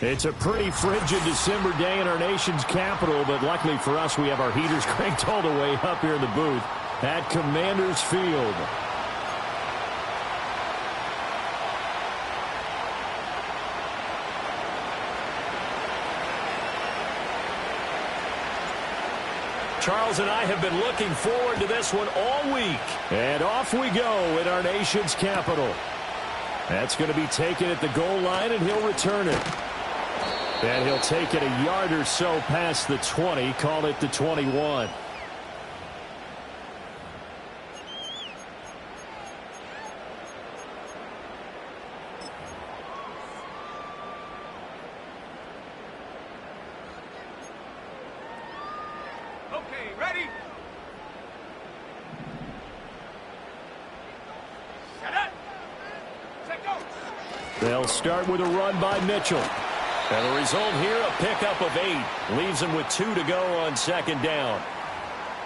It's a pretty frigid December day in our nation's capital, but luckily for us, we have our heaters cranked all the way up here in the booth at Commanders Field. Charles and I have been looking forward to this one all week. And off we go in our nation's capital. That's going to be taken at the goal line, and he'll return it. And he'll take it a yard or so past the 20, call it the 21. Okay, ready? Set up. Set go. They'll start with a run by Mitchell. And the result here, a pickup of 8. Leaves them with 2 to go on second down.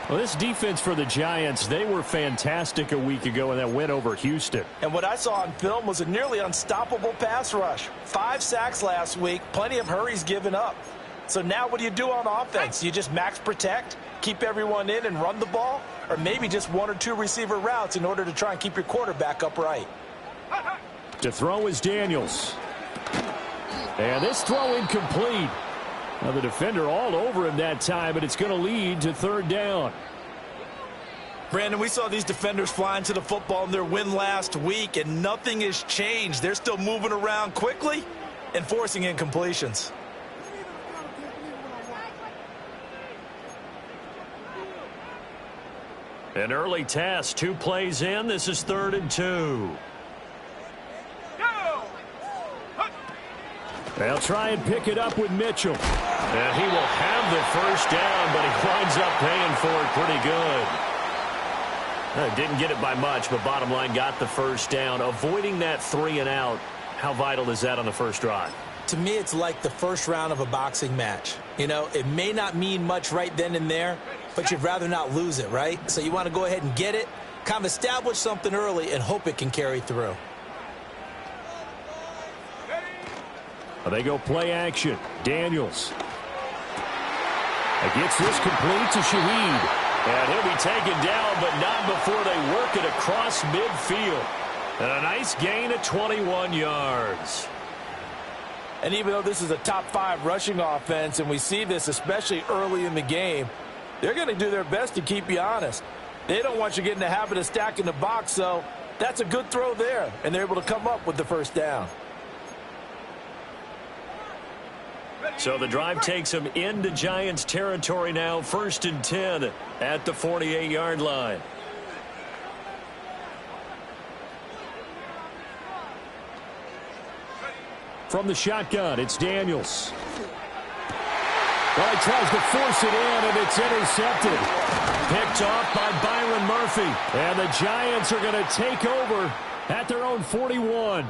Well, this defense for the Giants, they were fantastic a week ago in that win over Houston. And what I saw on film was a nearly unstoppable pass rush. 5 sacks last week, plenty of hurries given up. So now what do you do on offense? You just max protect, keep everyone in and run the ball, or maybe just 1 or 2 receiver routes in order to try and keep your quarterback upright. To throw is Daniels. And this throw incomplete. Now the defender all over him that time, but it's going to lead to third down. Brandon, we saw these defenders flying to the football in their win last week, and nothing has changed. They're still moving around quickly and forcing incompletions. An early test, 2 plays in. This is 3rd and 2. They'll try and pick it up with Mitchell. And he will have the first down, but he winds up paying for it pretty good. Didn't get it by much, but bottom line got the first down. Avoiding that 3 and out, how vital is that on the first drive? To me, it's like the first round of a boxing match. You know, it may not mean much right then and there, but you'd rather not lose it, right? So you want to go ahead and get it, kind of establish something early, and hope it can carry through. They go play action. Daniels. Gets this complete to Shaheed. And he'll be taken down, but not before they work it across midfield. And a nice gain of 21 yards. And even though this is a top 5 rushing offense, and we see this especially early in the game, they're going to do their best to keep you honest. They don't want you getting the habit of stacking the box, so that's a good throw there. And they're able to come up with the first down. So the drive takes them into Giants territory now, 1st and 10 at the 48-yard line. From the shotgun, it's Daniels. Well, he tries to force it in, and it's intercepted. Picked off by Byron Murphy. And the Giants are going to take over at their own 41.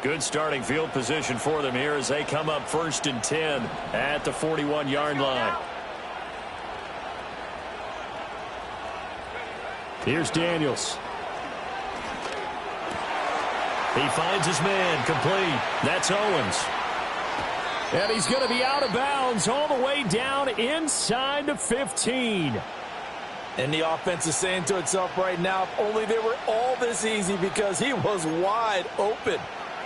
Good starting field position for them here as they come up 1st and 10 at the 41-yard line. Here's Daniels. He finds his man complete. That's Owens. And he's going to be out of bounds all the way down inside the 15. And the offense is saying to itself right now, if only they were all this easy, because he was wide open.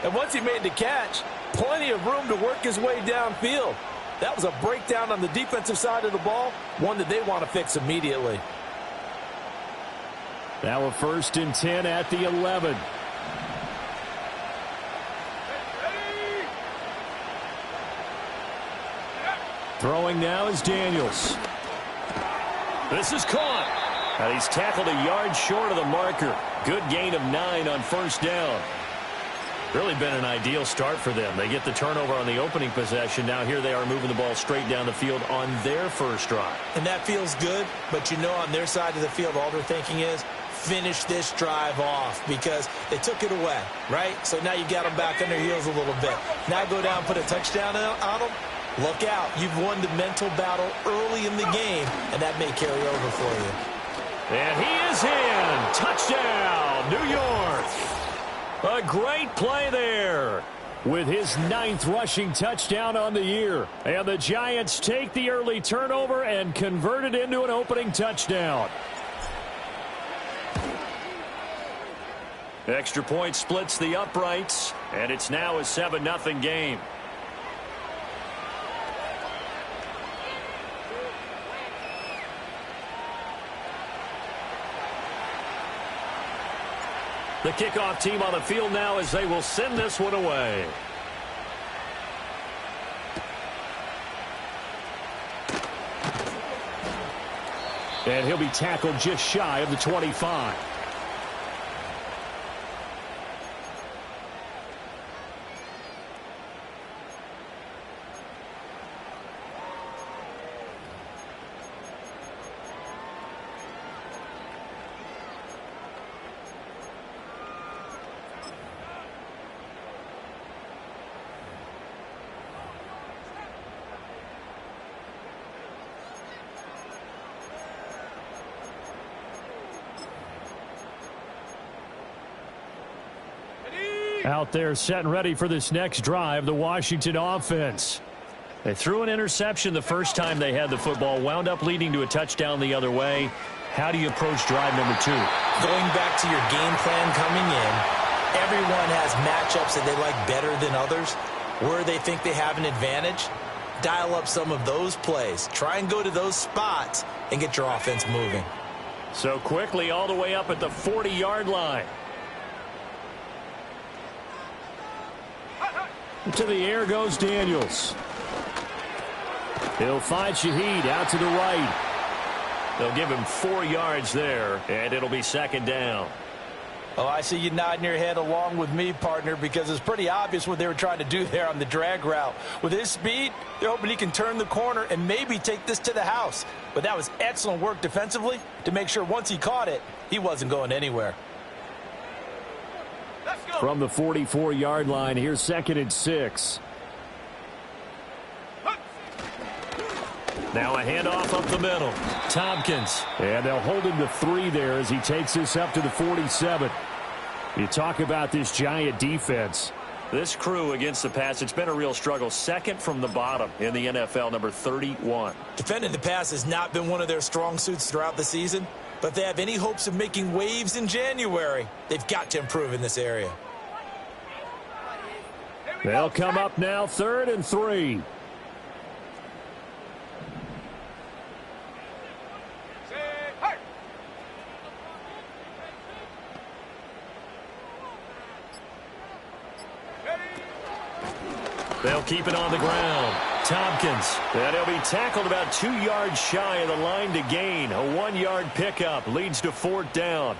And once he made the catch, plenty of room to work his way downfield. That was a breakdown on the defensive side of the ball, one that they want to fix immediately. Now a 1st and 10 at the 11. Throwing now is Daniels. This is caught. And he's tackled a yard short of the marker. Good gain of 9 on 1st down. Really been an ideal start for them. They get the turnover on the opening possession. Now here they are moving the ball straight down the field on their first drive. And that feels good, but you know on their side of the field all they're thinking is finish this drive off because they took it away, right? So now you got them back on their heels a little bit. Now go down and put a touchdown on them. Look out. You've won the mental battle early in the game, and that may carry over for you. And he is in. Touchdown, New York. A great play there with his 9th rushing touchdown on the year. And the Giants take the early turnover and convert it into an opening touchdown. Extra point splits the uprights, and it's now a 7-0 game. The kickoff team on the field now as they will send this one away. And he'll be tackled just shy of the 25. Out there set and ready for this next drive, the Washington offense. They threw an interception the first time they had the football, wound up leading to a touchdown the other way. How do you approach drive number 2? Going back to your game plan coming in, everyone has matchups that they like better than others. Where they think they have an advantage, dial up some of those plays. Try and go to those spots and get your offense moving. So quickly all the way up at the 40-yard line. To the air goes Daniels. He'll find Shaheed out to the right. They'll give him 4 yards there, and it'll be 2nd down. Oh, I see you nodding your head along with me, partner, because it's pretty obvious what they were trying to do there on the drag route. With his speed, they're hoping he can turn the corner and maybe take this to the house. But that was excellent work defensively to make sure once he caught it, he wasn't going anywhere. From the 44-yard line, here's 2nd and 6. Now a handoff up the middle. Tompkins. And they'll hold him to 3 there as he takes this up to the 47. You talk about this Giant defense. This crew against the pass, it's been a real struggle. 2nd from the bottom in the NFL, number 31. Defending the pass has not been one of their strong suits throughout the season. But if they have any hopes of making waves in January, they've got to improve in this area. They'll come up now 3rd and 3. They'll keep it on the ground. Tompkins. And he'll be tackled about 2 yards shy of the line to gain. A 1-yard pickup leads to 4th down.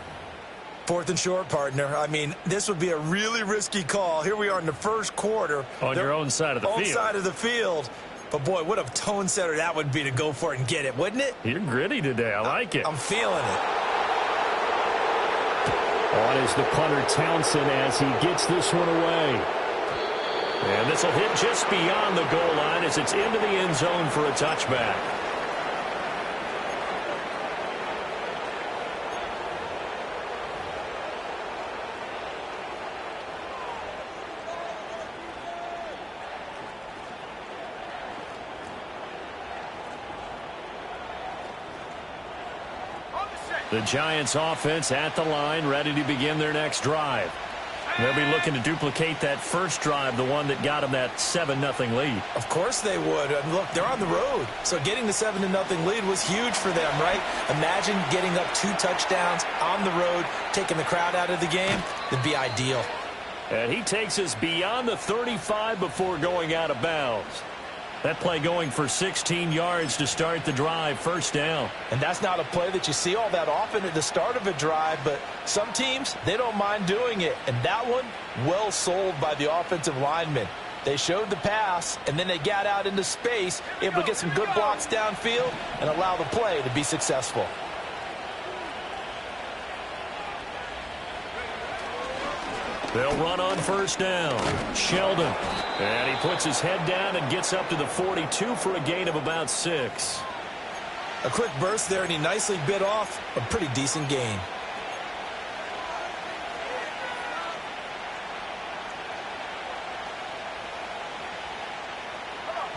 4th and short, partner. I mean, this would be a really risky call. Here we are in the first quarter. On your own side of the field. Own side of the field. But, boy, what a tone setter that would be to go for it and get it, wouldn't it? You're gritty today. I like it. I'm feeling it. On is the punter Townsend as he gets this one away. And this will hit just beyond the goal line as it's into the end zone for a touchback. The Giants offense at the line, ready to begin their next drive. They'll be looking to duplicate that first drive, the one that got them that 7-0 lead. Of course they would. And look, they're on the road. So getting the 7-0 lead was huge for them, right? Imagine getting up 2 touchdowns on the road, taking the crowd out of the game. It'd be ideal. And he takes us beyond the 35 before going out of bounds. That play going for 16 yards to start the drive, first down. And that's not a play that you see all that often at the start of a drive, but some teams, they don't mind doing it. And that one, well sold by the offensive linemen. They showed the pass, and then they got out into space, able to get some good blocks downfield and allow the play to be successful. They'll run on first down. Sheldon. And he puts his head down and gets up to the 42 for a gain of about 6. A quick burst there, and he nicely bit off a pretty decent gain.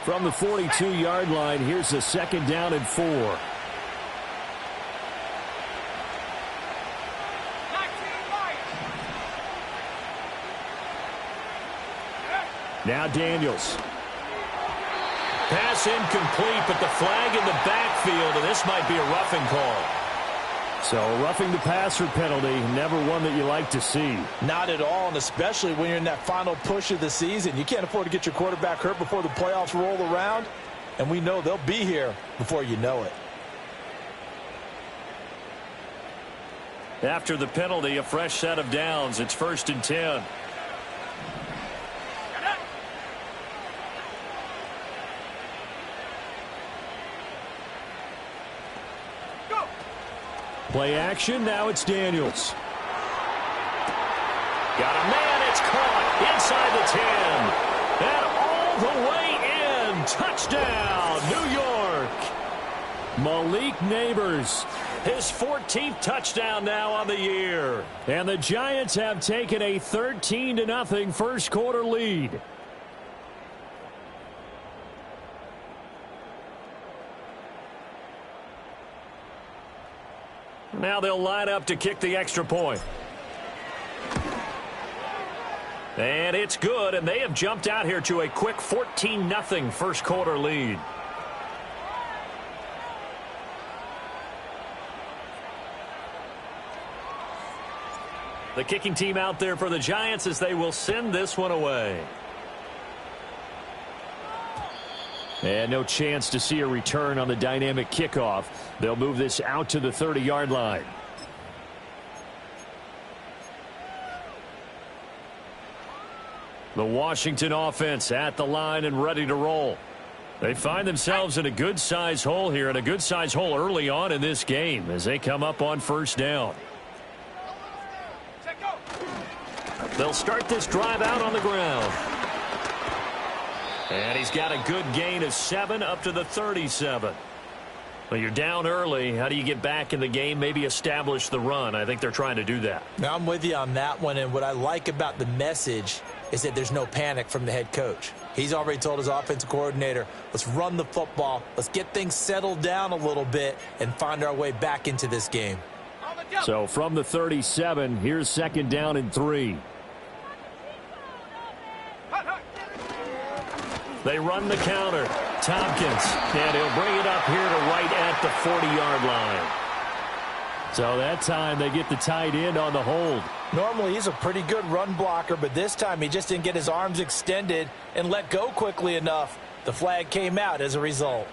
From the 42-yard line, here's a 2nd down and 4. Now Daniels. Pass incomplete, but the flag in the backfield, and this might be a roughing call. So roughing the passer penalty, never one that you like to see. Not at all, and especially when you're in that final push of the season. You can't afford to get your quarterback hurt before the playoffs roll around, and we know they'll be here before you know it. After the penalty, a fresh set of downs. It's 1st and 10. Play action, now it's Daniels. Got a man, it's caught inside the 10. And all the way in, touchdown, New York. Malik Neighbors, his 14th touchdown now on the year. And the Giants have taken a 13-0 first quarter lead. Now they'll line up to kick the extra point. And it's good, and they have jumped out here to a quick 14-0 first quarter lead. The kicking team out there for the Giants as they will send this one away. And no chance to see a return on the dynamic kickoff. They'll move this out to the 30-yard line. The Washington offense at the line and ready to roll. They find themselves in a good-sized hole here, and a good-sized hole early on in this game as they come up on first down. They'll start this drive out on the ground. And he's got a good gain of 7 up to the 37. Well, you're down early. How do you get back in the game? Maybe establish the run. I think they're trying to do that. Now, I'm with you on that one, and what I like about the message is that there's no panic from the head coach. He's already told his offensive coordinator, let's run the football, let's get things settled down a little bit and find our way back into this game. So from the 37, here's 2nd down and 3. They run the counter. Tompkins, and he'll bring it up here to right at the 40-yard line. So that time they get the tight end on the hold. Normally he's a pretty good run blocker, but this time he just didn't get his arms extended and let go quickly enough. The flag came out as a result.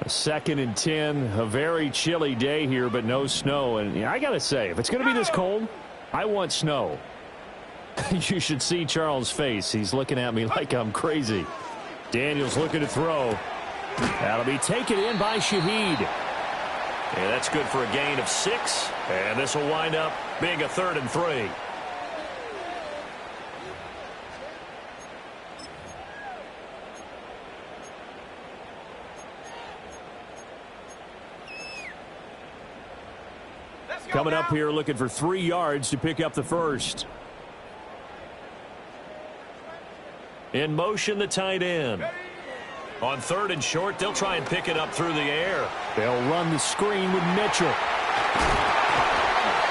A 2nd and 10, a very chilly day here, but no snow. And I got to say, if it's going to be this cold, I want snow. You should see Charles' face. He's looking at me like I'm crazy. Daniels looking to throw. That'll be taken in by Shaheed. And that's good for a gain of 6. And this will wind up being a 3rd and 3. Coming up here looking for 3 yards to pick up the first. In motion, the tight end. On 3rd and short, they'll try and pick it up through the air. They'll run the screen with Mitchell.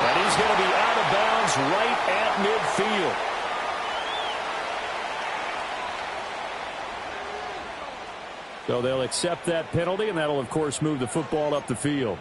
And he's going to be out of bounds right at midfield. So they'll accept that penalty, and that'll, of course, move the football up the field.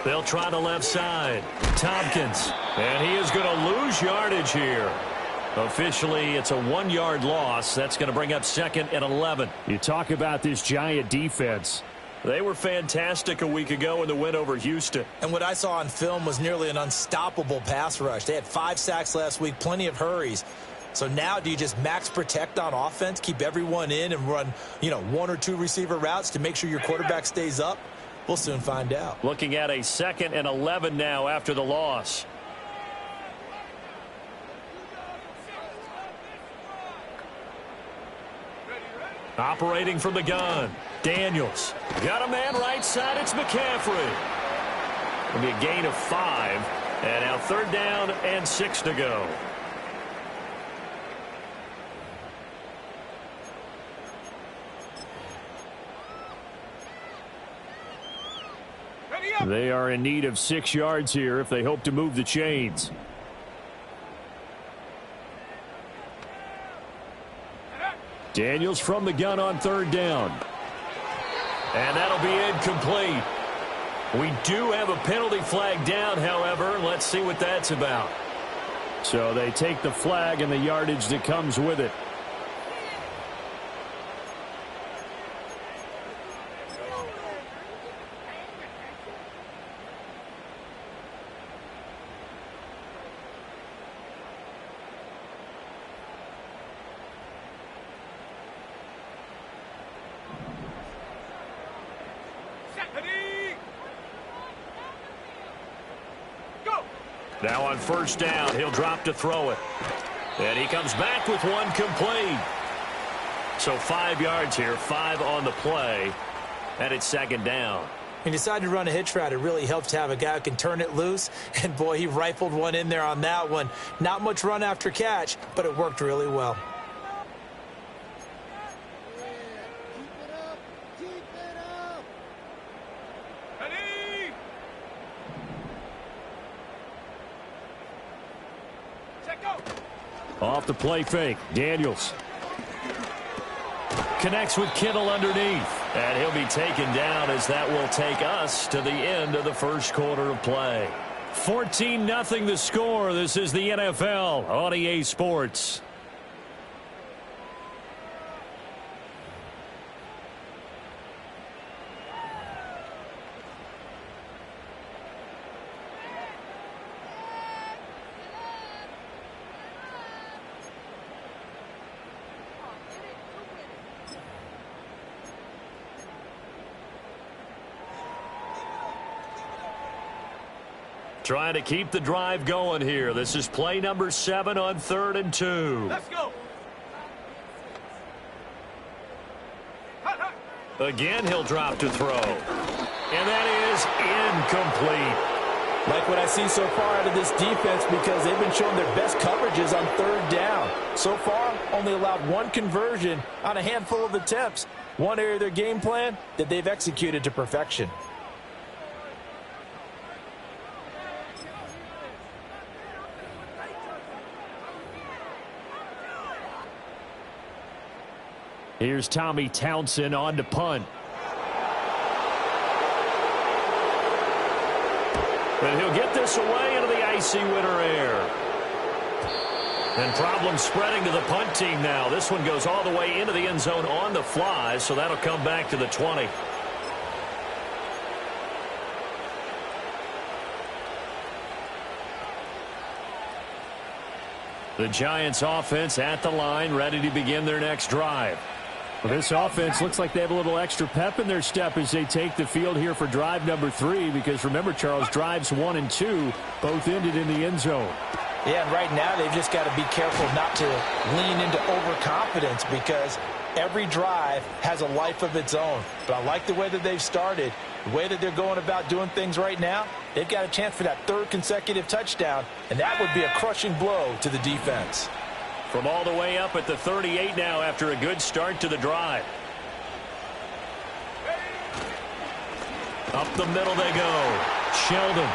They'll try the left side. Tompkins. And he is going to lose yardage here. Officially, it's a 1-yard loss. That's going to bring up 2nd and 11. You talk about this Giant defense. They were fantastic a week ago in the win over Houston. And what I saw on film was nearly an unstoppable pass rush. They had 5 sacks last week, plenty of hurries. So now do you just max protect on offense, keep everyone in and run, 1 or 2 receiver routes to make sure your quarterback stays up? We'll soon find out. Looking at a 2nd and 11 now after the loss. Operating from the gun. Daniels. Got a man right side. It's McCaffrey. It'll be a gain of 5. And now 3rd down and 6 to go. They are in need of 6 yards here if they hope to move the chains. Daniels from the gun on 3rd down. And that'll be incomplete. We do have a penalty flag down, however. Let's see what that's about. So they take the flag and the yardage that comes with it. Now on 1st down, he'll drop to throw it. And he comes back with 1 complete. So 5 yards here, 5 on the play. And it's 2nd down. He decided to run a hitch route. It really helps to have a guy who can turn it loose. And, boy, he rifled one in there on that one. Not much run after catch, but it worked really well. Off the play fake. Daniels. Connects with Kittle underneath. And he'll be taken down as that will take us to the end of the 1st quarter of play. 14-0 the score. This is the NFL on EA Sports. Trying to keep the drive going here. This is play number 7 on 3rd and 2. Let's go. Again, he'll drop to throw. And that is incomplete. Like what I see so far out of this defense because they've been showing their best coverages on 3rd down. So far, only allowed 1 conversion on a handful of attempts. One area of their game plan that they've executed to perfection. Here's Tommy Townsend on to punt. And he'll get this away into the icy winter air. And problems spreading to the punt team now. This one goes all the way into the end zone on the fly, so that'll come back to the 20. The Giants offense at the line, ready to begin their next drive. Well, this offense looks like they have a little extra pep in their step as they take the field here for drive number 3, because remember, Charles, drives 1 and 2 both ended in the end zone. Yeah, and right now they've just got to be careful not to lean into overconfidence because every drive has a life of its own. But I like the way that they've started, the way that they're going about doing things right now. They've got a chance for that third consecutive touchdown, and that would be a crushing blow to the defense. From all the way up at the 38 now after a good start to the drive. Up the middle they go. Sheldon.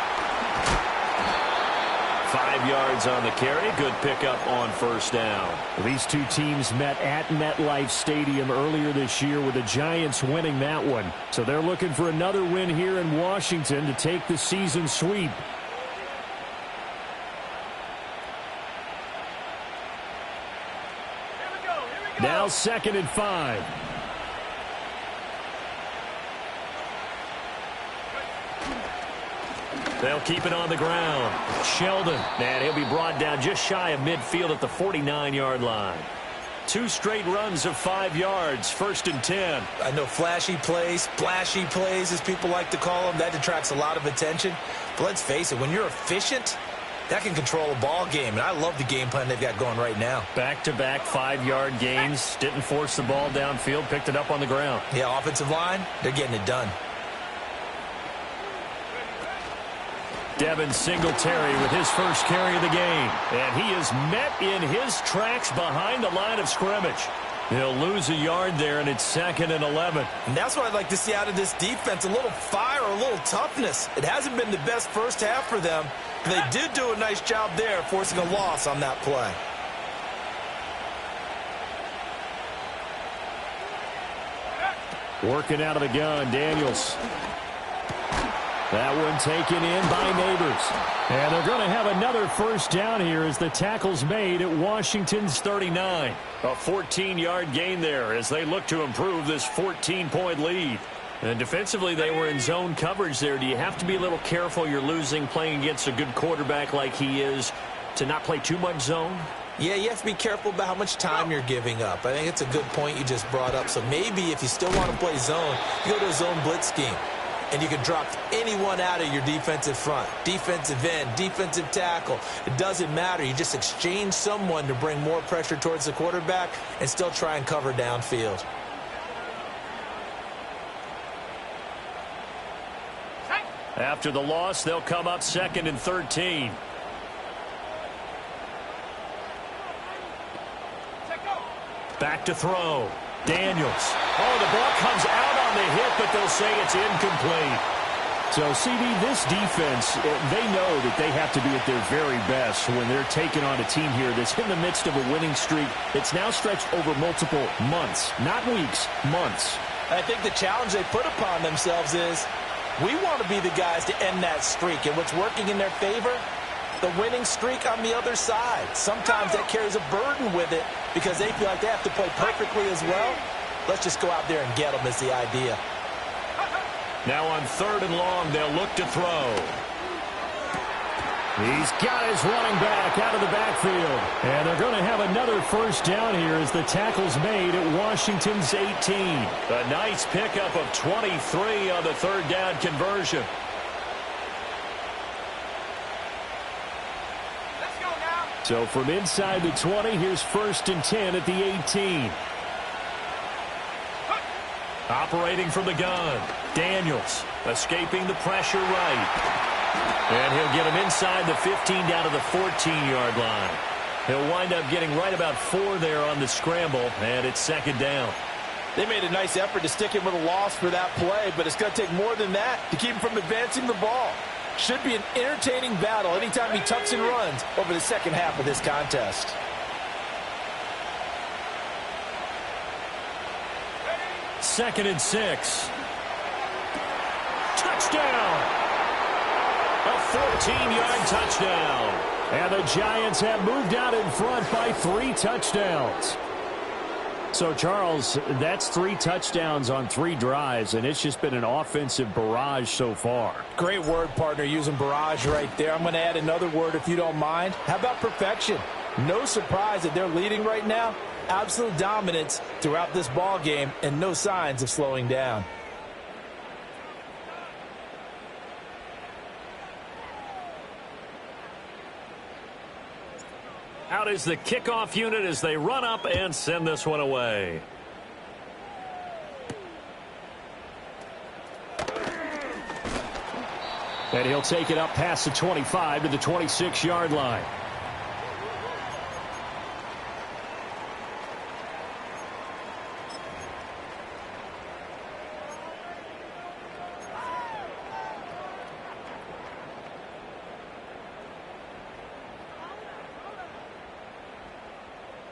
5 yards on the carry. Good pickup on first down. These two teams met at MetLife Stadium earlier this year with the Giants winning that one. So they're looking for another win here in Washington to take the season sweep. Now 2nd and 5. They'll keep it on the ground. Sheldon, and he'll be brought down just shy of midfield at the 49-yard line. 2 straight runs of 5 yards, 1st and 10. I know flashy plays, splashy plays, as people like to call them, that detracts a lot of attention. But let's face it, when you're efficient, that can control a ball game, and I love the game plan they've got going right now. Back-to-back 5-yard gains, didn't force the ball downfield, picked it up on the ground. Yeah, offensive line, they're getting it done. Devin Singletary with his first carry of the game. And he is met in his tracks behind the line of scrimmage. He'll lose a yard there, and it's 2nd and 11. And that's what I'd like to see out of this defense, a little fire, a little toughness. It hasn't been the best first half for them, but they did do a nice job there, forcing a loss on that play. Working out of the gun, Daniels. That one taken in by Neighbors. And they're going to have another first down here as the tackle's made at Washington's 39. A 14-yard gain there as they look to improve this 14-point lead. And defensively, they were in zone coverage there. Do you have to be a little careful you're losing playing against a good quarterback like he is to not play too much zone? Yeah, you have to be careful about how much time you're giving up. I think it's a good point you just brought up. So maybe if you still want to play zone, you go to a zone blitz scheme. And you can drop anyone out of your defensive front, defensive end, defensive tackle. It doesn't matter. You just exchange someone to bring more pressure towards the quarterback and still try and cover downfield. After the loss, they'll come up 2nd and 13. Back to throw. Daniels. Oh, the ball comes out on the hit, but they'll say it's incomplete. So, CD, this defense, they know that they have to be at their very best when they're taking on a team here that's in the midst of a winning streak that's now stretched over multiple months, not weeks, months. I think the challenge they put upon themselves is we want to be the guys to end that streak. And what's working in their favor? The winning streak on the other side. Sometimes that carries a burden with it because they feel like they have to play perfectly as well. Let's just go out there and get them is the idea. Now on 3rd and long, they'll look to throw. He's got his running back out of the backfield. And they're going to have another first down here as the tackle's made at Washington's 18. A nice pickup of 23 on the 3rd down conversion. So from inside the 20, here's 1st and 10 at the 18. Operating from the gun. Daniels escaping the pressure right. And he'll get him inside the 15 down to the 14-yard line. He'll wind up getting right about 4 there on the scramble, and it's 2nd down. They made a nice effort to stick him with a loss for that play, but it's going to take more than that to keep him from advancing the ball. Should be an entertaining battle anytime he tucks and runs over the second half of this contest. Second and 6. Touchdown! A 14-yard touchdown. And the Giants have moved out in front by 3 touchdowns. So, Charles, that's 3 touchdowns on 3 drives, and it's just been an offensive barrage so far. Great word, partner, using barrage right there. I'm going to add another word if you don't mind. How about perfection? No surprise that they're leading right now. Absolute dominance throughout this ball game and no signs of slowing down. Out is the kickoff unit as they run up and send this one away. And he'll take it up past the 25 to the 26-yard line.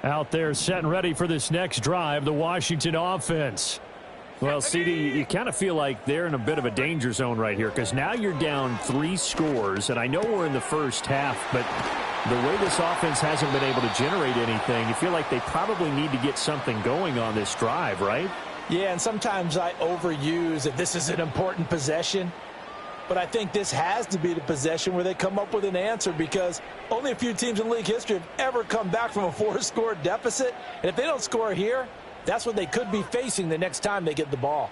Out there set and ready for this next drive, the Washington offense. Well, CD, you kind of feel like they're in a bit of a danger zone right here because now you're down 3 scores, and I know we're in the first half, but the way this offense hasn't been able to generate anything, you feel like they probably need to get something going on this drive, right? Yeah, and sometimes I overuse that this is an important possession, but I think this has to be the possession where they come up with an answer because only a few teams in league history have ever come back from a 4-score deficit, and if they don't score here, that's what they could be facing the next time they get the ball.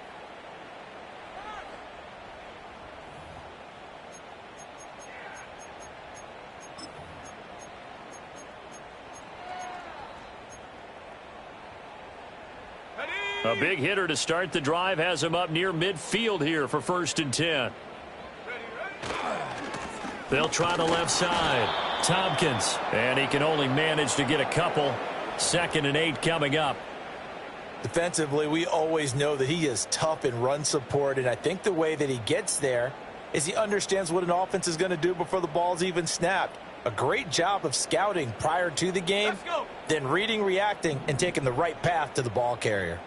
A big hitter to start the drive has him up near midfield here for 1st and 10. They'll try the left side. Tompkins, and he can only manage to get a couple. 2nd and 8 coming up. Defensively, we always know that he is tough in run support, and I think the way that he gets there is he understands what an offense is going to do before the ball's even snapped. A great job of scouting prior to the game, then reading, reacting, and taking the right path to the ball carrier.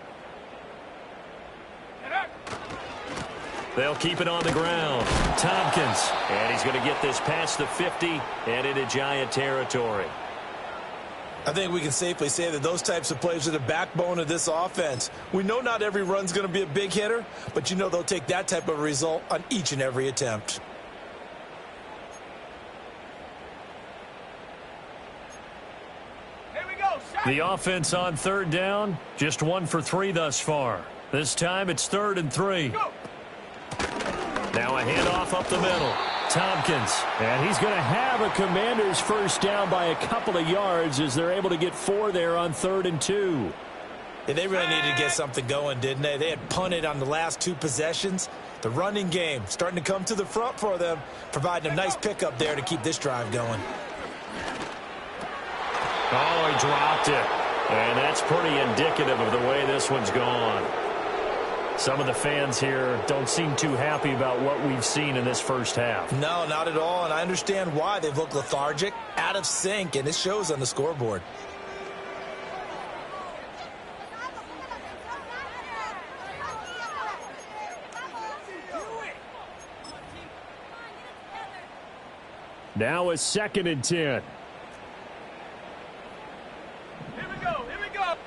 They'll keep it on the ground. Tompkins, and he's going to get this past the 50 and into Giant territory. I think we can safely say that those types of plays are the backbone of this offense. We know not every run's going to be a big hitter, but you know they'll take that type of result on each and every attempt. Here we go. The offense on 3rd down, just 1 for 3 thus far. This time it's 3rd and 3. Go. Now a handoff up the middle. Tompkins, and he's going to have a Commanders first down by a couple of yards as they're able to get 4 there on 3rd and 2. Yeah, they really needed to get something going, didn't they? They had punted on the last 2 possessions. The running game starting to come to the front for them, providing a nice pickup there to keep this drive going. Oh, he dropped it. And that's pretty indicative of the way this one's gone. Some of the fans here don't seem too happy about what we've seen in this first half. No, not at all, and I understand why. They've looked lethargic, out of sync, and it shows on the scoreboard. Now a 2nd and 10. Here we go. Here we go.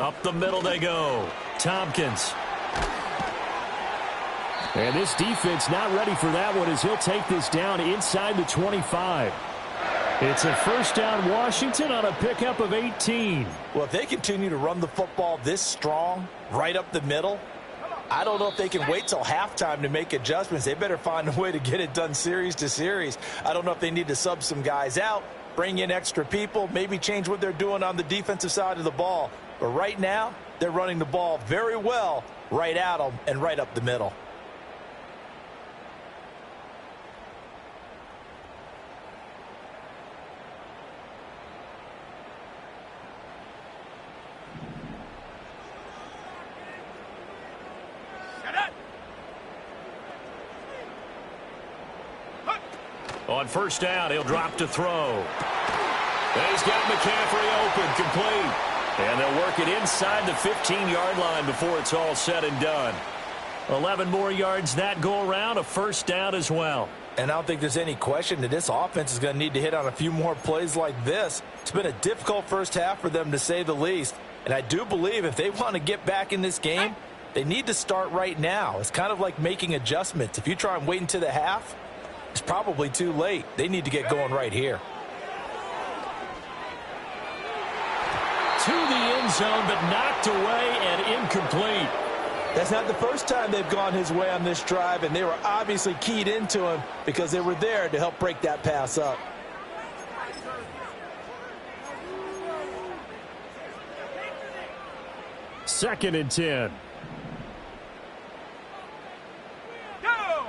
Up the middle they go. Tompkins. And this defense not ready for that one as he'll take this down inside the 25. It's a first down Washington on a pickup of 18. Well, if they continue to run the football this strong, right up the middle, I don't know if they can wait till halftime to make adjustments. They better find a way to get it done series to series. I don't know if they need to sub some guys out, bring in extra people, maybe change what they're doing on the defensive side of the ball. But right now, they're running the ball very well right at them and right up the middle. On first down, he'll drop to throw. And he's got McCaffrey open, complete. And they'll work it inside the 15-yard line before it's all said and done. 11 more yards that go around, a first down as well. And I don't think there's any question that this offense is going to need to hit on a few more plays like this. It's been a difficult first half for them, to say the least. And I do believe if they want to get back in this game, they need to start right now. It's kind of like making adjustments. If you try and wait until the half, it's probably too late. They need to get going right here. To the end zone, but knocked away and incomplete. That's not the first time they've gone his way on this drive, and they were obviously keyed into him because they were there to help break that pass up. 2nd and 10. Go!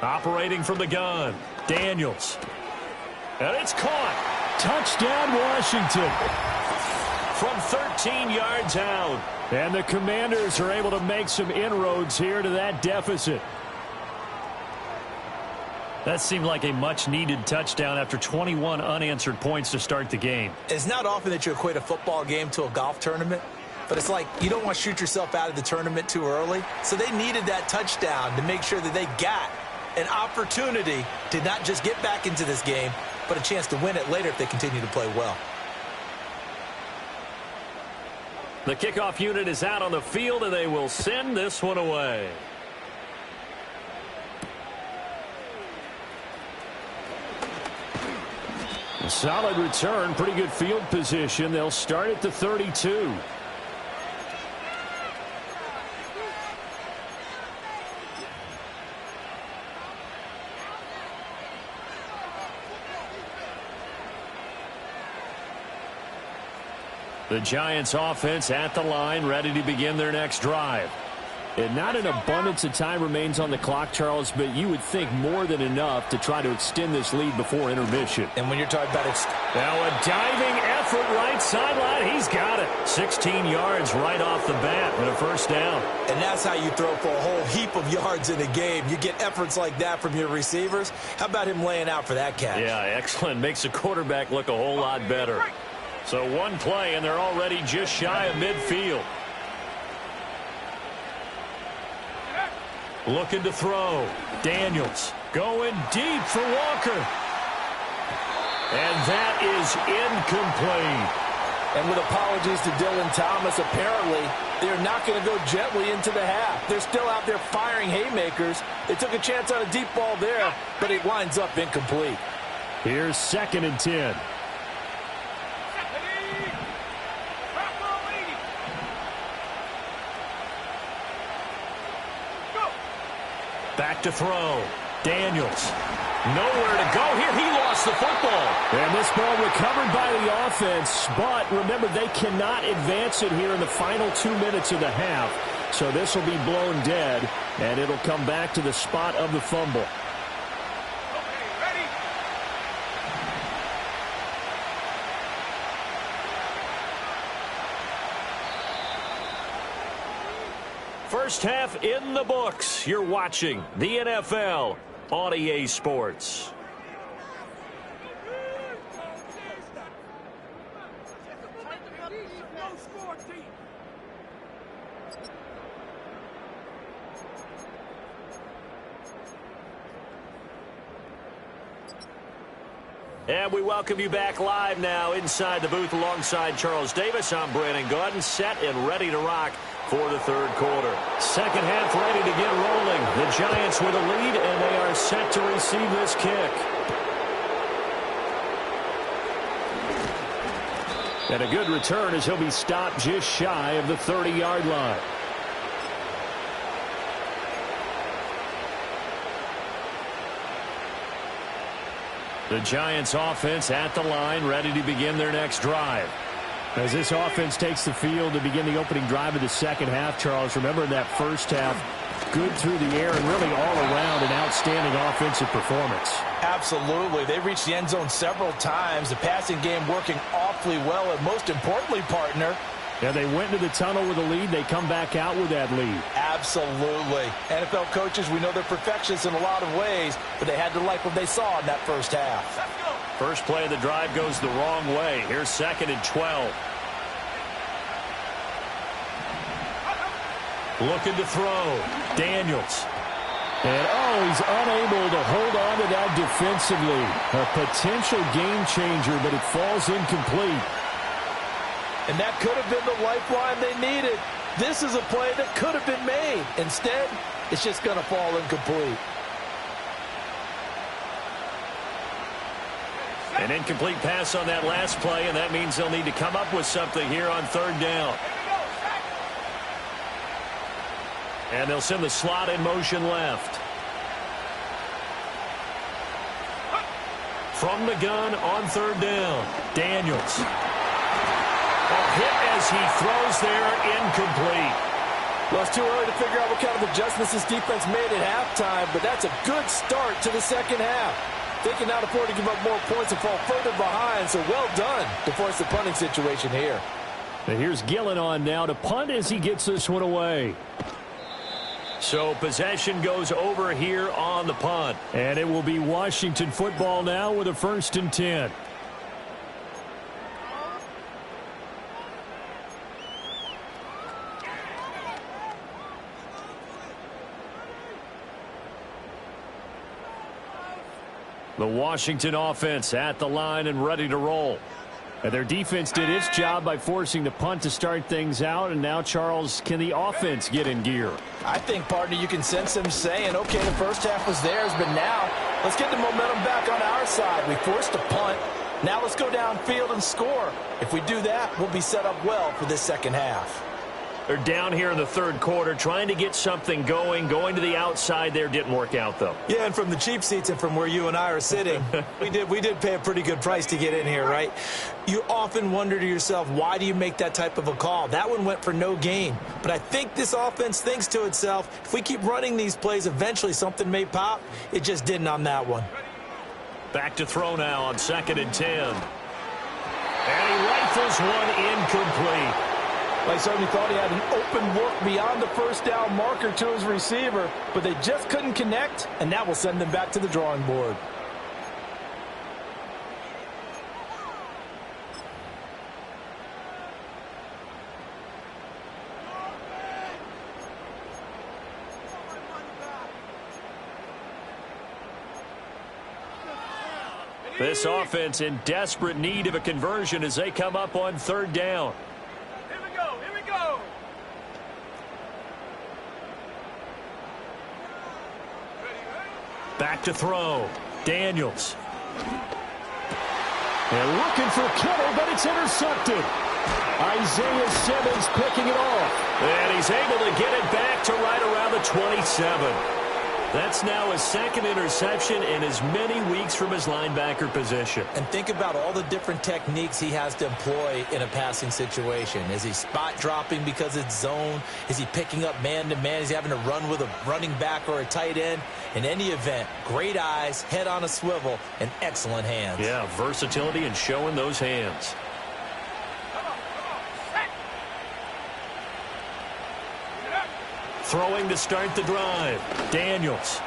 Operating from the gun, Daniels. And it's caught. Touchdown, Washington. From 13 yards out. And the Commanders are able to make some inroads here to that deficit. That seemed like a much-needed touchdown after 21 unanswered points to start the game. It's not often that you equate a football game to a golf tournament, but it's like you don't want to shoot yourself out of the tournament too early. So they needed that touchdown to make sure that they got an opportunity to not just get back into this game, but a chance to win it later if they continue to play well. The kickoff unit is out on the field, and they will send this one away. A solid return, pretty good field position. They'll start at the 32. The Giants offense at the line, ready to begin their next drive. And not an abundance of time remains on the clock, Charles, but you would think more than enough to try to extend this lead before intermission. And when you're talking about now a diving effort right sideline. He's got it. 16 yards right off the bat and a first down. And that's how you throw for a whole heap of yards in a game. You get efforts like that from your receivers. How about him laying out for that catch? Yeah, excellent. Makes the quarterback look a whole lot better. So one play, and they're already just shy of midfield. Looking to throw. Daniels going deep for Walker. And that is incomplete. And with apologies to Dylan Thomas, apparently they're not going to go gently into the half. They're still out there firing haymakers. They took a chance on a deep ball there, but it winds up incomplete. Here's 2nd and 10. Back to throw. Daniels. Nowhere to go here. He lost the football. And this ball recovered by the offense. But remember, they cannot advance it here in the final 2 minutes of the half. So this will be blown dead, and it'll come back to the spot of the fumble. First half in the books. You're watching the NFL on EA Sports. And we welcome you back live now inside the booth alongside Charles Davis. I'm Brandon Gaudin, set and ready to rock for the third quarter. Second half ready to get rolling. The Giants with a lead, and they are set to receive this kick. And a good return as he'll be stopped just shy of the 30-yard line. The Giants offense at the line, ready to begin their next drive. As this offense takes the field to begin the opening drive of the second half, Charles, remember in that first half, good through the air and really all around an outstanding offensive performance. Absolutely. They reached the end zone several times. The passing game working awfully well, and most importantly, partner, yeah, they went into the tunnel with a lead. They come back out with that lead. Absolutely. NFL coaches, we know they're perfectionists in a lot of ways, but they had to like what they saw in that first half. First play of the drive goes the wrong way. Here's 2nd and 12. Looking to throw. Daniels. And, he's unable to hold on to that defensively. A potential game changer, but it falls incomplete. And that could have been the lifeline they needed. This is a play that could have been made. Instead, it's just going to fall incomplete. An incomplete pass on that last play, and that means they'll need to come up with something here on third down. And they'll send the slot in motion left. From the gun on third down, Daniels. as he throws there, incomplete. Well, it's too early to figure out what kind of adjustments this defense made at halftime, but that's a good start to the second half. They can not afford to give up more points and fall further behind, so well done to force the punting situation here. And here's Gillen on now to punt as he gets this one away. So possession goes over here on the punt. And it will be Washington football now with a 1st and 10. The Washington offense at the line and ready to roll. And their defense did its job by forcing the punt to start things out. And now, Charles, can the offense get in gear? I think, partner, you can sense them saying, okay, the first half was theirs, but now let's get the momentum back on our side. We forced a punt. Now let's go downfield and score. If we do that, we'll be set up well for this second half. They're down here in the third quarter trying to get something going. Going to the outside there didn't work out, though. Yeah, and from the cheap seats and from where you and I are sitting, we did pay a pretty good price to get in here, right? You often wonder to yourself, why do you make that type of a call? That one went for no gain. But I think this offense thinks to itself, if we keep running these plays, eventually something may pop. It just didn't on that one. Back to throw now on 2nd and 10. And he rifles one incomplete. I certainly thought he had an open look beyond the first down marker to his receiver, but they just couldn't connect, and that will send them back to the drawing board. This offense in desperate need of a conversion as they come up on 3rd down. Back to throw. Daniels. And looking for Kittle, but it's intercepted. Isaiah Simmons picking it off. And he's able to get it back to right around the 27. That's now his 2nd interception in as many weeks from his linebacker position. And think about all the different techniques he has to employ in a passing situation. Is he spot dropping because it's zone? Is he picking up man-to-man? Is he having to run with a running back or a tight end? In any event, great eyes, head on a swivel, and excellent hands. Yeah, versatility and showing those hands. Throwing to start the drive. Daniels.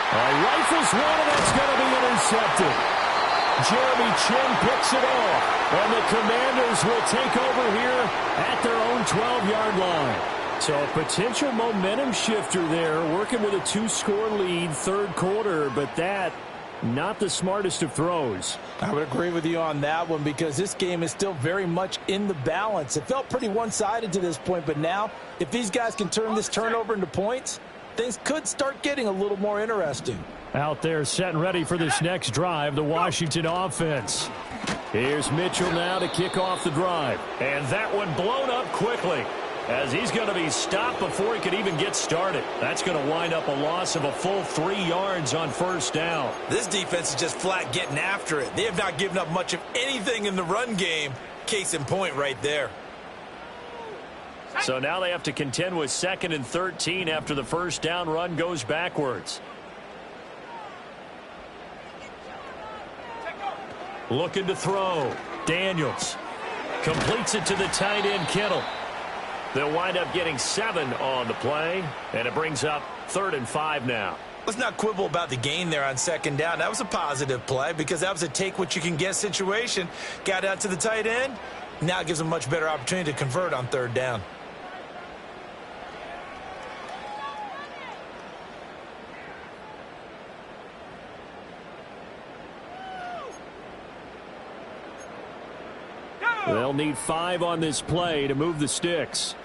Rifles one, and that's going to be intercepted. Jeremy Chin picks it off. And the Commanders will take over here at their own 12-yard line. So a potential momentum shifter there, working with a 2-score lead, third quarter, but that not the smartest of throws. I would agree with you on that one because this game is still very much in the balance. It felt pretty one-sided to this point, but now if these guys can turn this turnover into points, things could start getting a little more interesting. Out there set and ready for this next drive, the Washington offense. Here's Mitchell now to kick off the drive. And that one blown up quickly, as he's going to be stopped before he could even get started. That's going to wind up a loss of a full 3 yards on 1st down. This defense is just flat getting after it. They have not given up much of anything in the run game. Case in point right there. So now they have to contend with 2nd and 13 after the 1st down run goes backwards. Looking to throw. Daniels completes it to the tight end, Kittle. They'll wind up getting 7 on the play, and it brings up 3rd and 5 now. Let's not quibble about the gain there on 2nd down. That was a positive play because that was a take-what-you-can-get situation. Got out to the tight end. Now it gives them a much better opportunity to convert on 3rd down. They'll need 5 on this play to move the sticks.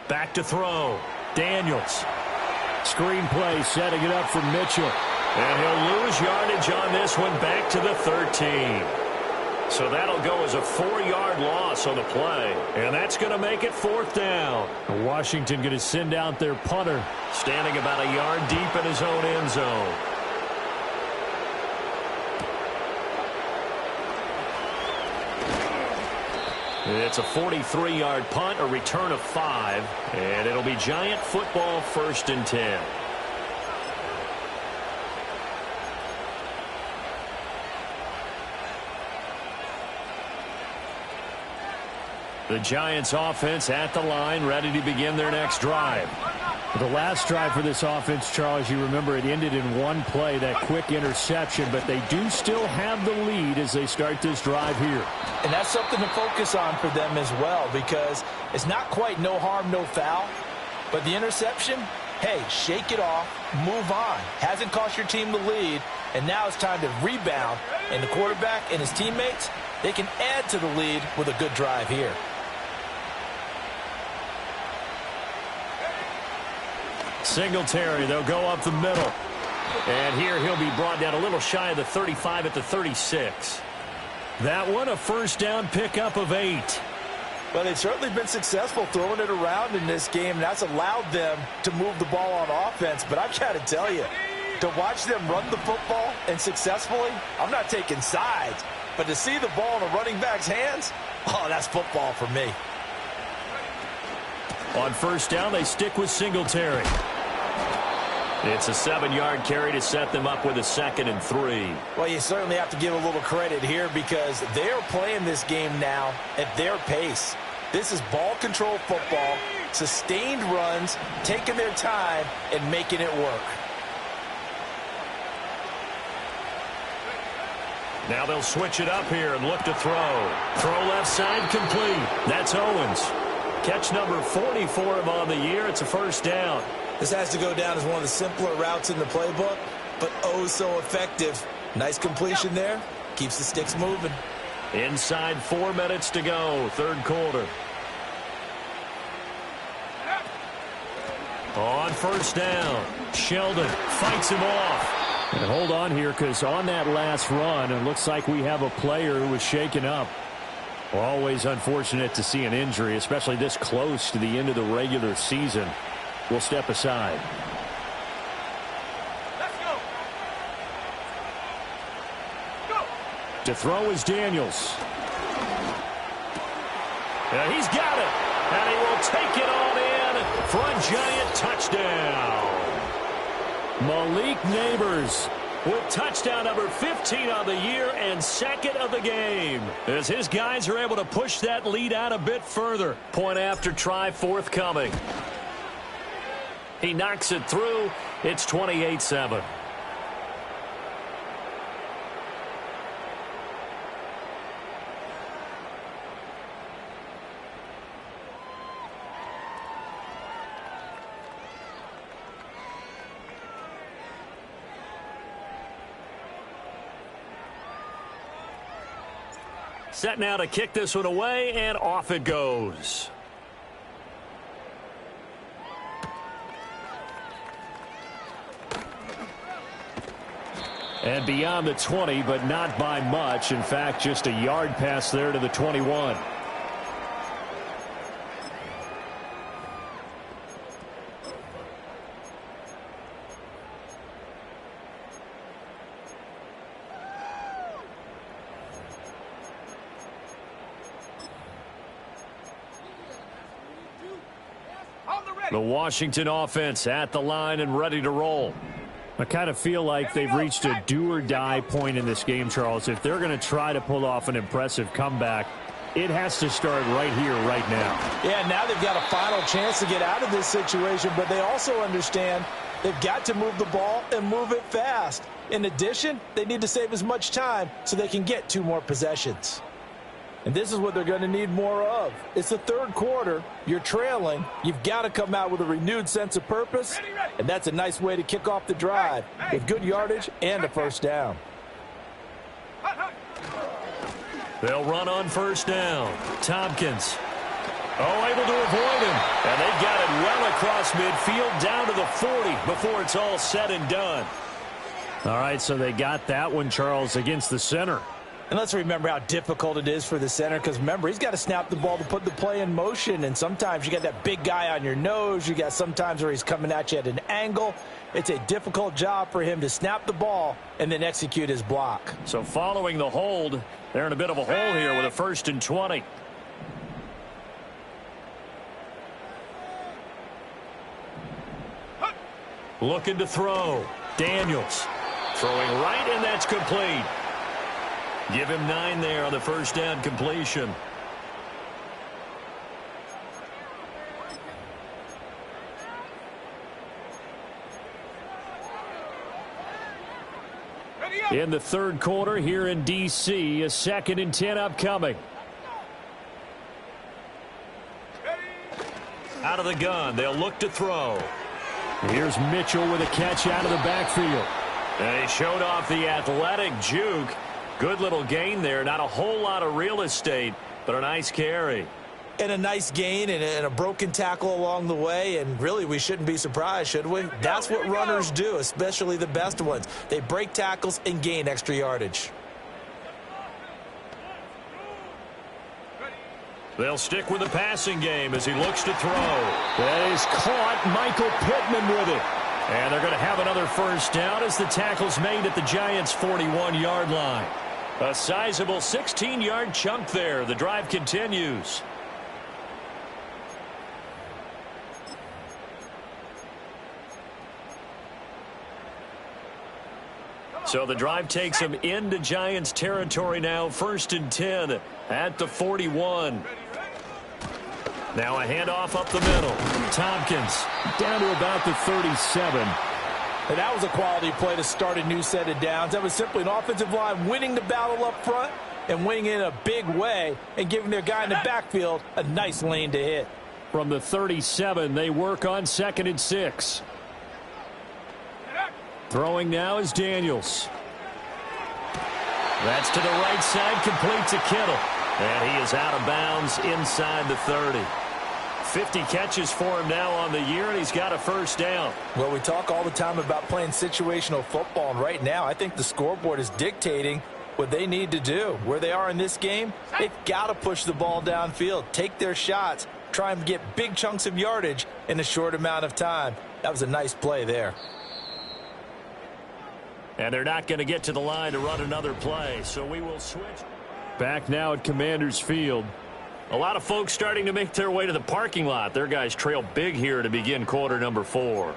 Back to throw. Daniels. Screenplay setting it up for Mitchell. And he'll lose yardage on this one back to the 13. So that'll go as a 4-yard loss on the play. And that's going to make it 4th down. Washington going to send out their punter. Standing about a yard deep in his own end zone. It's a 43-yard punt, a return of 5, and it'll be Giant football 1st and 10. The Giants offense at the line, ready to begin their next drive. The last drive for this offense, Charles, you remember it ended in one play, that quick interception, but they do still have the lead as they start this drive here. And that's something to focus on for them as well, because it's not quite no harm, no foul, but the interception, hey, shake it off, move on. Hasn't cost your team the lead, and now it's time to rebound, and the quarterback and his teammates, they can add to the lead with a good drive here. Singletary, they'll go up the middle. And here he'll be brought down a little shy of the 35 at the 36. That one, a first down pickup of 8. Well, they've certainly been successful throwing it around in this game, and that's allowed them to move the ball on offense. But I've got to tell you, to watch them run the football and successfully, I'm not taking sides, but to see the ball in a running back's hands, oh, that's football for me. On first down, they stick with Singletary. It's a 7-yard carry to set them up with a 2nd and 3. Well, you certainly have to give a little credit here because they're playing this game now at their pace. This is ball control football, sustained runs, taking their time and making it work. Now they'll switch it up here and look to throw. Throw left side complete. That's Owens. Catch number 40 for him on the year. It's a first down. This has to go down as one of the simpler routes in the playbook, but oh so effective. Nice completion there. Keeps the sticks moving. Inside 4 minutes to go, 3rd quarter. On first down, Sheldon fights him off. And hold on here, because on that last run, it looks like we have a player who was shaken up. Always unfortunate to see an injury, especially this close to the end of the regular season. We'll step aside. Let's go. Go. To throw is Daniels. And he's got it. And he will take it on in for a Giant touchdown. Malik Neighbors with touchdown number 15 on the year and 2nd of the game, as his guys are able to push that lead out a bit further. Point after try forthcoming. He knocks it through. It's 28-7. Set now to kick this one away, and off it goes. And beyond the 20, but not by much. In fact, just a yard pass there to the 21. The Washington offense at the line and ready to roll. I kind of feel like they've reached a do-or-die point in this game, Charles. If they're going to try to pull off an impressive comeback, it has to start right here, right now. Yeah, now they've got a final chance to get out of this situation, but they also understand they've got to move the ball and move it fast. In addition, they need to save as much time so they can get 2 more possessions. And this is what they're going to need more of. It's the 3rd quarter. You're trailing. You've got to come out with a renewed sense of purpose. And that's a nice way to kick off the drive with good yardage and a first down. They'll run on first down. Tompkins. Able to avoid him. And they've got it well across midfield down to the 40 before it's all said and done. All right, so they got that one, Charles, against the center. And let's remember how difficult it is for the center, because remember, he's got to snap the ball to put the play in motion, and sometimes you got that big guy on your nose. You got sometimes where he's coming at you at an angle. It's a difficult job for him to snap the ball and then execute his block. So following the hold, they're in a bit of a hole here with a 1st and 20. Looking to throw. Daniels throwing right, and that's complete. Give him 9 there on the first down completion. In the third quarter here in D.C., a 2nd and 10 upcoming. Out of the gun, they'll look to throw. Here's Mitchell with a catch out of the backfield. And he showed off the athletic juke. Good little gain there. Not a whole lot of real estate, but a nice carry. And a nice gain and a broken tackle along the way, and really we shouldn't be surprised, should we? That's what runners do, especially the best ones. They break tackles and gain extra yardage. They'll stick with the passing game as he looks to throw. That is caught. Michael Pittman with it. And they're going to have another first down as the tackle's made at the Giants' 41-yard line. A sizable 16-yard chunk there. The drive continues. So the drive takes him into Giants territory now. 1st and 10 at the 41. Now a handoff up the middle. Tompkins down to about the 37. And that was a quality play to start a new set of downs. That was simply an offensive line winning the battle up front and winning in a big way and giving their guy in the backfield a nice lane to hit. From the 37, they work on 2nd and 6. Throwing now is Daniels. That's to the right side, complete to Kittle. And he is out of bounds inside the 30. 50 catches for him now on the year, and he's got a first down. Well, we talk all the time about playing situational football, and right now I think the scoreboard is dictating what they need to do. Where they are in this game, they've got to push the ball downfield, take their shots, try and get big chunks of yardage in a short amount of time. That was a nice play there. And they're not going to get to the line to run another play, so we will switch. Back now at Commanders Field. A lot of folks starting to make their way to the parking lot. Their guys trail big here to begin quarter number 4.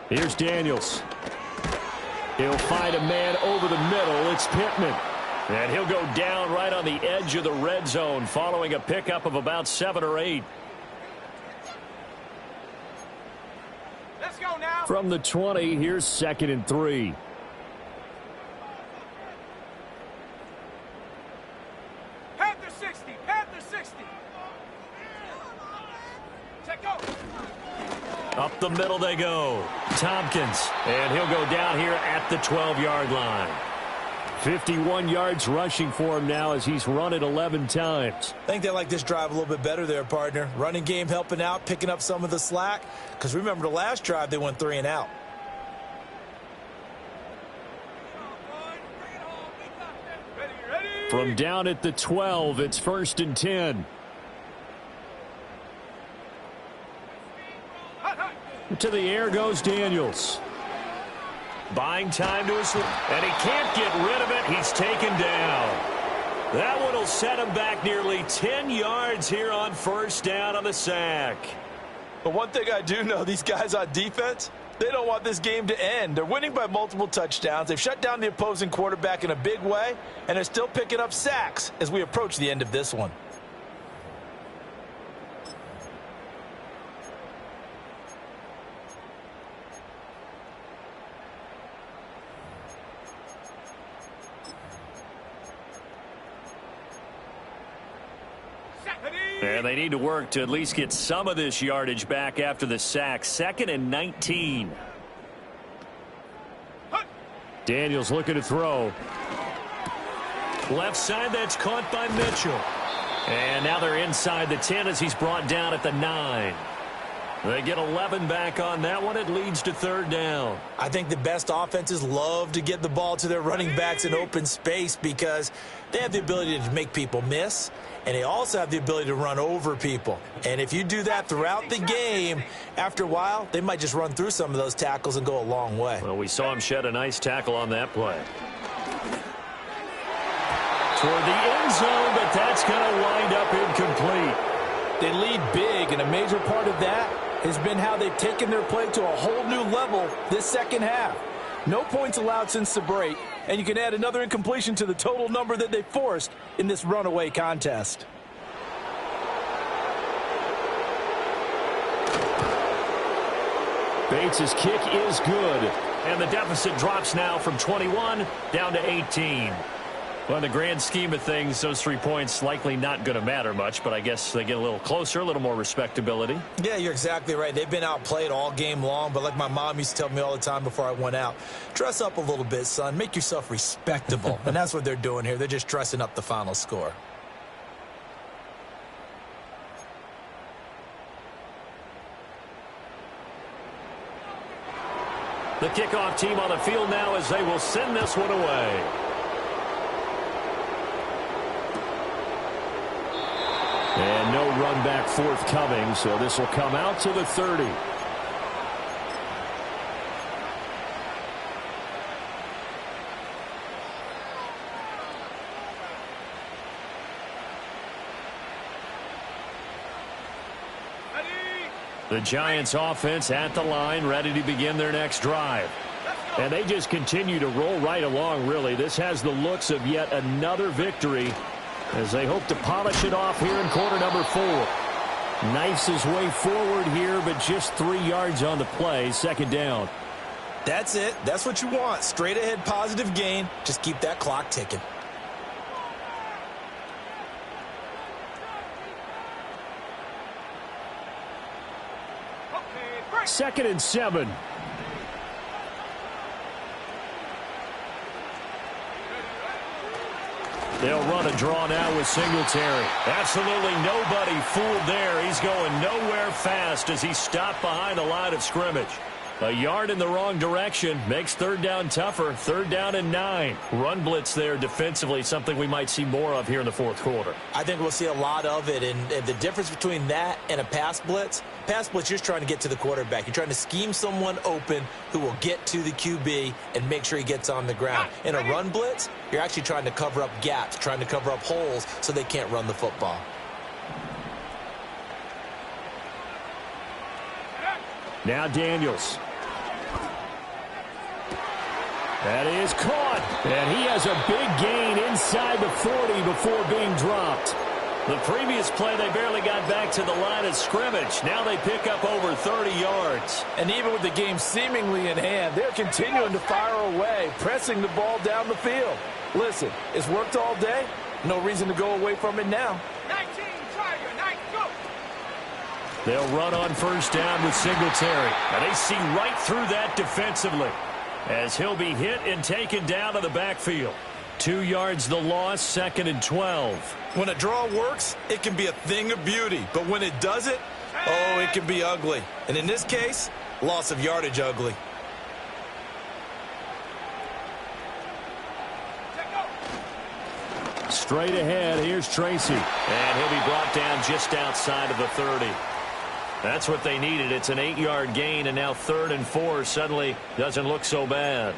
Here's Daniels. He'll find a man over the middle. It's Pittman. And he'll go down right on the edge of the red zone following a pickup of about 7 or 8. Let's go now. From the 20, here's 2nd and 3. Panther 60. Panther 60. Check go. Up the middle they go. Tompkins. And he'll go down here at the 12-yard line. 51 yards rushing for him now as he's run it 11 times. I think they like this drive a little bit better there, partner. Running game helping out, picking up some of the slack. Because remember the last drive, they went 3 and out. From down at the 12, it's 1st and 10. To the air goes Daniels. Buying time to his, and he can't get rid of it. He's taken down. That one will set him back nearly 10 yards here on first down on the sack. But one thing I do know, these guys on defense, they don't want this game to end. They're winning by multiple touchdowns. They've shut down the opposing quarterback in a big way, and they're still picking up sacks as we approach the end of this one. And they need to work to at least get some of this yardage back after the sack. 2nd and 19. Daniels looking to throw. Left side, that's caught by Mitchell. And now they're inside the 10 as he's brought down at the 9. They get 11 back on that one. It leads to third down. I think the best offenses love to get the ball to their running backs in open space because they have the ability to make people miss, and they also have the ability to run over people. And if you do that throughout the game, after a while, they might just run through some of those tackles and go a long way. Well, we saw him shed a nice tackle on that play. Toward the end zone, but that's going to wind up incomplete. They lead big, and a major part of that has been how they've taken their play to a whole new level this second half. No points allowed since the break, and you can add another incompletion to the total number that they forced in this runaway contest. Bates' kick is good, and the deficit drops now from 21 down to 18. Well, in the grand scheme of things, those 3 points likely not going to matter much, but I guess they get a little closer, a little more respectability. Yeah, you're exactly right. They've been outplayed all game long, but like my mom used to tell me all the time before I went out, dress up a little bit, son. Make yourself respectable. And that's what they're doing here. They're just dressing up the final score. The kickoff team on the field now as they will send this one away. And no run back forthcoming, so this will come out to the 30. The Giants offense at the line, ready to begin their next drive. And they just continue to roll right along, really. This has the looks of yet another victory as they hope to polish it off here in quarter number 4. Knifes his way forward here, but just 3 yards on the play. Second down. That's it. That's what you want. Straight ahead positive gain. Just keep that clock ticking. Second and 7. They'll run a draw now with Singletary. Absolutely nobody fooled there. He's going nowhere fast as he stopped behind the line of scrimmage. A yard in the wrong direction makes third down tougher. Third down and 9. Run blitz there defensively, something we might see more of here in the fourth quarter. I think we'll see a lot of it, and the difference between that and a pass blitz, you're just trying to get to the quarterback. You're trying to scheme someone open who will get to the QB and make sure he gets on the ground. In a run blitz, you're actually trying to cover up gaps, trying to cover up holes so they can't run the football. Now Daniels. That is caught, and he has a big gain inside the 40 before being dropped. The previous play, they barely got back to the line of scrimmage. Now they pick up over 30 yards. And even with the game seemingly in hand, they're continuing to fire away, pressing the ball down the field. Listen, it's worked all day. No reason to go away from it now. 19, try your 9, go. They'll run on first down with Singletary. And they see right through that defensively as he'll be hit and taken down to the backfield. 2 yards the loss, second and 12. When a draw works, it can be a thing of beauty. But when it doesn't, oh, it can be ugly. And in this case, loss of yardage ugly. Straight ahead, here's Tracy. And he'll be brought down just outside of the 30. That's what they needed. It's an 8-yard gain, and now 3rd and 4 suddenly doesn't look so bad.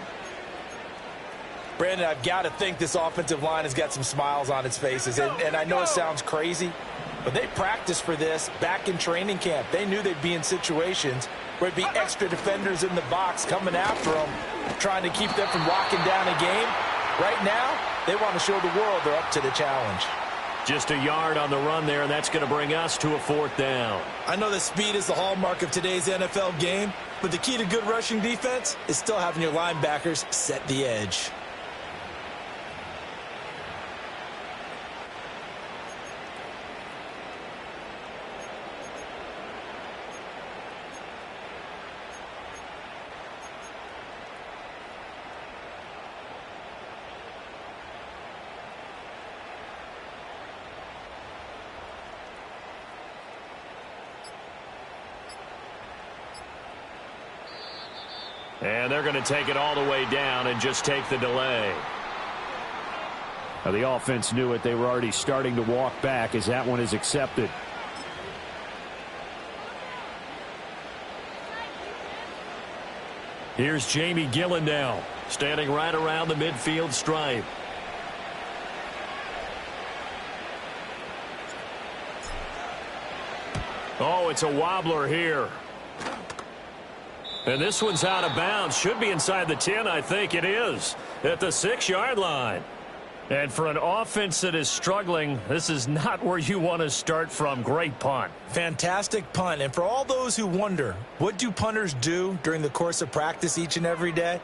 Brandon, I've got to think this offensive line has got some smiles on its faces. And I know it sounds crazy, but they practiced for this back in training camp. They knew they'd be in situations where it'd be extra defenders in the box coming after them, trying to keep them from locking down a game. Right now, they want to show the world they're up to the challenge. Just a yard on the run there, and that's going to bring us to a 4th down. I know that speed is the hallmark of today's NFL game, but the key to good rushing defense is still having your linebackers set the edge. And they're going to take it all the way down and just take the delay. Now, the offense knew it. They were already starting to walk back as that one is accepted. Here's Jamie Gillen now, standing right around the midfield stripe. Oh, it's a wobbler here. And this one's out of bounds. Should be inside the 10, I think it is, at the 6-yard line. And for an offense that is struggling, this is not where you want to start from. Great punt. Fantastic punt. And for all those who wonder, what do punters do during the course of practice each and every day?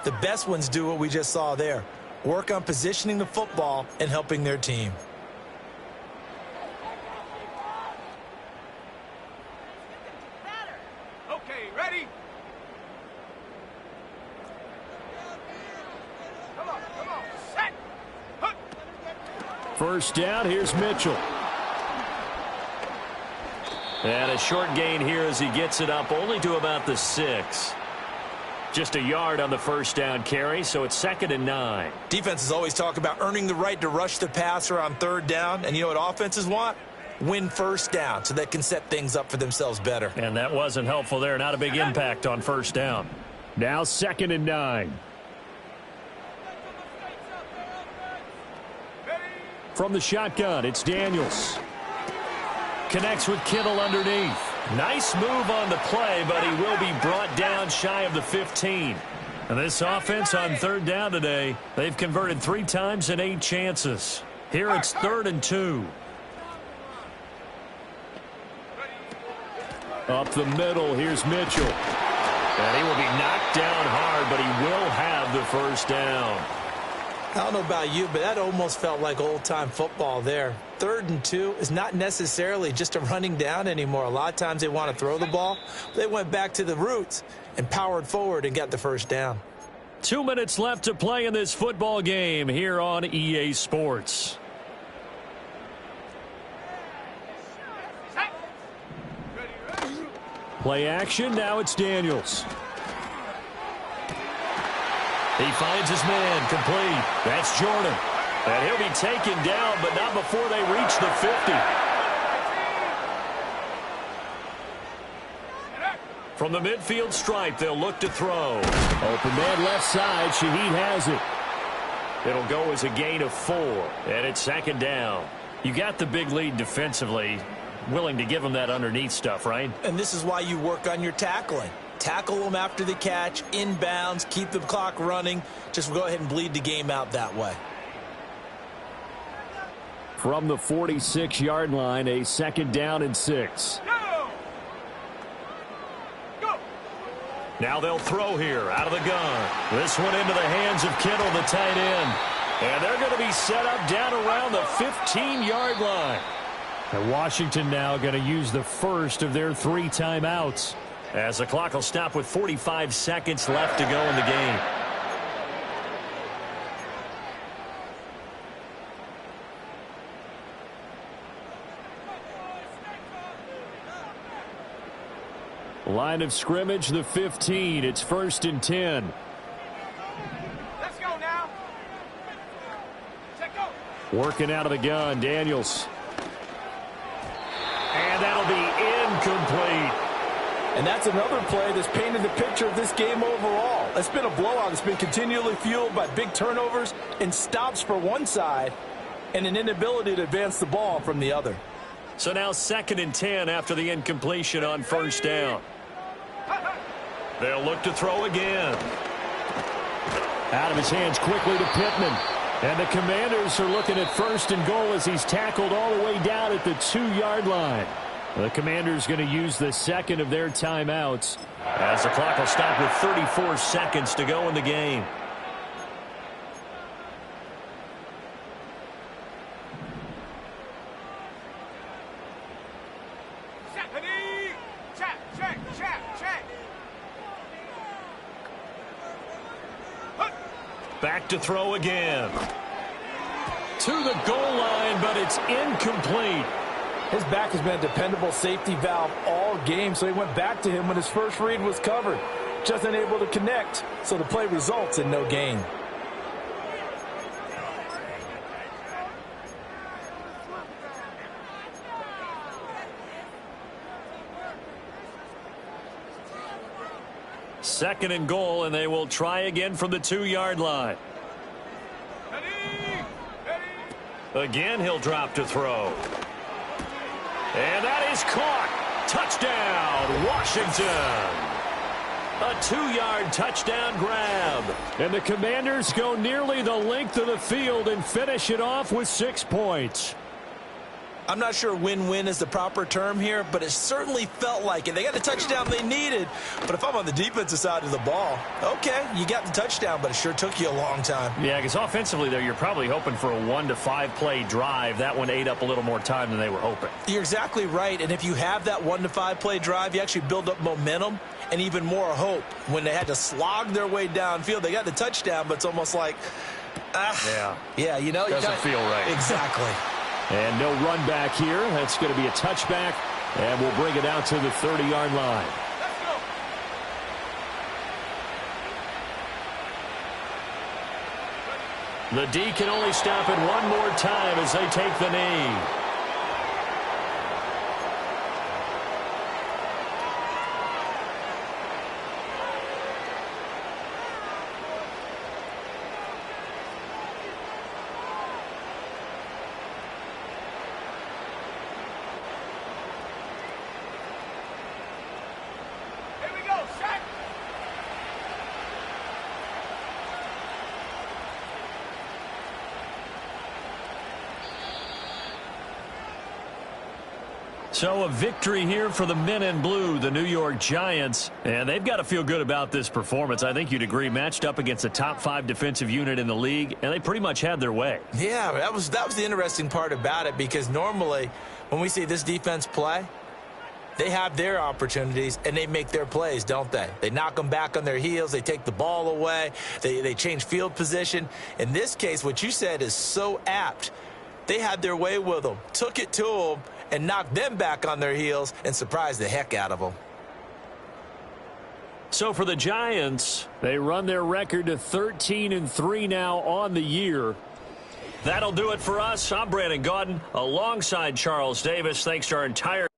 The best ones do what we just saw there. Work on positioning the football and helping their team. Okay, ready? Come on, set. Hook. First down, here's Mitchell. And a short gain here as he gets it up only to about the 6. Just a yard on the first down carry, so it's 2nd and 9. Defenses always talk about earning the right to rush the passer on 3rd down. And you know what offenses want? Win first down so they can set things up for themselves better. And that wasn't helpful there. Not a big impact on first down. Now 2nd and 9. From the shotgun, it's Daniels. Connects with Kittle underneath. Nice move on the play, but he will be brought down shy of the 15. And this offense on 3rd down today, they've converted 3 times in 8 chances. Here it's 3rd and 2. Up the middle, here's Mitchell. And he will be knocked down hard, but he will have the first down. I don't know about you, but that almost felt like old-time football there. 3rd and 2 is not necessarily just a running down anymore. A lot of times they want to throw the ball. They went back to the roots and powered forward and got the first down. 2 minutes left to play in this football game here on EA Sports. Play action, now it's Daniels. He finds his man, complete. That's Jordan. And he'll be taken down, but not before they reach the 50. From the midfield stripe, they'll look to throw. Open man left side, Shaheed has it. It'll go as a gain of 4, and it's 2nd down. You got the big lead defensively. Willing to give them that underneath stuff, right? And this is why you work on your tackling. Tackle them after the catch, inbounds, keep the clock running. Just go ahead and bleed the game out that way. From the 46-yard line, a 2nd down and 6. Go. Now they'll throw here out of the gun. This one into the hands of Kittle, the tight end. And they're going to be set up down around the 15-yard line. And Washington now going to use the first of their 3 timeouts. As the clock will stop with 45 seconds left to go in the game. Line of scrimmage, the 15. It's 1st and 10. Let's go now. Set go. Working out of the gun, Daniels. And that'll be incomplete. And that's another play that's painted the picture of this game overall. It's been a blowout. It's been continually fueled by big turnovers and stops for one side and an inability to advance the ball from the other. So now 2nd and 10 after the incompletion on 1st down. They'll look to throw again. Out of his hands quickly to Pittman. And the Commanders are looking at 1st and goal as he's tackled all the way down at the 2-yard line. The Commanders going to use the 2nd of their timeouts. As the clock will stop with 34 seconds to go in the game. Check. Back to throw again. To the goal line, but it's incomplete. His back has been a dependable safety valve all game, so he went back to him when his first read was covered. just unable to connect, so the play results in no gain. Second and goal, and they will try again from the 2-yard line. Again, he'll drop to throw. And that is caught. Touchdown, Washington. A 2-yard touchdown grab. And the Commanders go nearly the length of the field and finish it off with 6 points. I'm not sure win-win is the proper term here, but it certainly felt like it. They got the touchdown they needed, but if I'm on the defensive side of the ball, okay, you got the touchdown, but it sure took you a long time. Yeah, because offensively there, you're probably hoping for a 1 to 5 play drive. That one ate up a little more time than they were hoping. You're exactly right, and if you have that 1 to 5 play drive, you actually build up momentum and even more hope. When they had to slog their way downfield, they got the touchdown, but it's almost like, yeah, you know, doesn't feel right. Exactly. And no run back here. That's going to be a touchback, and we'll bring it out to the 30-yard line. The D can only stop it one more time as they take the knee. So a victory here for the men in blue, the New York Giants. And they've got to feel good about this performance. I think you'd agree, matched up against a top 5 defensive unit in the league, and they pretty much had their way. Yeah, that was the interesting part about it, because normally when we see this defense play, they have their opportunities and they make their plays, don't they? They knock them back on their heels. They take the ball away. They change field position. In this case, what you said is so apt. They had their way with them, took it to them, and knocked them back on their heels and surprised the heck out of them. So for the Giants, they run their record to 13-3 now on the year. That'll do it for us. I'm Brandon Gaudin alongside Charles Davis. Thanks to our entire